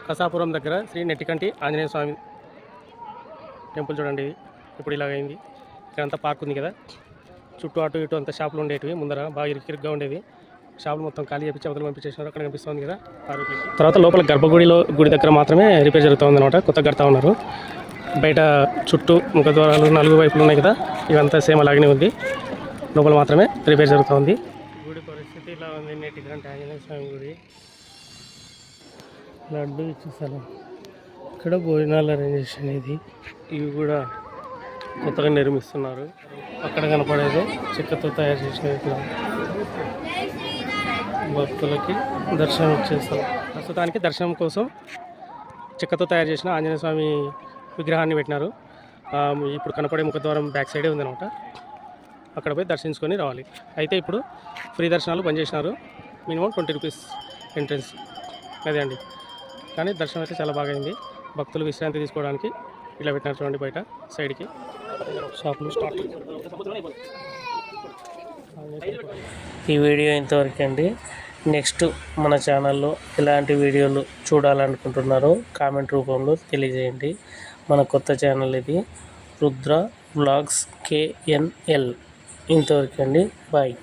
కసాపురం దగ్గర శ్రీ నెట్టికంటి ఆంజనేయ స్వామి టెంపుల్ చూడండి. ఇప్పుడు ఇలాగైంది. ఇక్కడంతా పార్క్ ఉంది కదా, చుట్టూ అటు ఇటు అంతా షాపులు ఉండేటివి. ముందర బాగా ఇరుగ్గా ఉండేది. షాపులు మొత్తం ఖాళీ చేపించి అవతల పంపించేసినారు. అక్కడ కనిపిస్తుంది కదా తర్వాత లోపల గుడి దగ్గర మాత్రమే రిపేర్ జరుగుతుంది అనమాట. కొత్తగా కడతా ఉన్నారు. బయట చుట్టూ ముఖద్వారాలు 4 వైపులు ఉన్నాయి కదా, ఇవంతా సేమ్ అలాగనే ఉంది. లోపల మాత్రమే రిపేర్ జరుగుతూ ఉంది. గుడి పరిస్థితి ఇలా ఉంది. నెట్టికంటి ఆంజనేయ స్వామి గుడి. లడ్డు ఇచ్చేసాను. ఇక్కడ భోజనాలు అరేంజ్ చేసినది. ఇవి కూడా కొత్తగా నిర్మిస్తున్నారు. అక్కడ కనపడేది చెక్కతో తయారు చేసినవి. భక్తులకి దర్శనం ఇచ్చేస్తాం. ప్రస్తుతానికి దర్శనం కోసం చెక్కతో తయారు చేసిన ఆంజనేయ స్వామి విగ్రహాన్ని పెట్టినారు. ఇప్పుడు కనపడే ముఖద్వారం బ్యాక్ సైడే ఉందన్నమాట. అక్కడ పోయి దర్శించుకొని రావాలి. అయితే ఇప్పుడు ఫ్రీ దర్శనాలు బంద్ చేసినారు. Minimum 20 rupees entrance. అదే అండి. కానీ దర్శనం అయితే చాలా బాగా అయింది. భక్తులు విశ్రాంతి తీసుకోవడానికి ఇలా పెట్టినారు చూడండి. బయట సైడ్కి షాపులు స్టార్ట్. ఈ వీడియో ఇంతవరకు అండి. నెక్స్ట్ మన ఛానల్లో ఎలాంటి వీడియోలు చూడాలనుకుంటున్నారో కామెంట్ రూపంలో తెలియజేయండి. మన కొత్త ఛానల్ ఇది, రుద్ర వ్లాగ్స్ KNL. ఇంతవరకు అండి. బాయ్.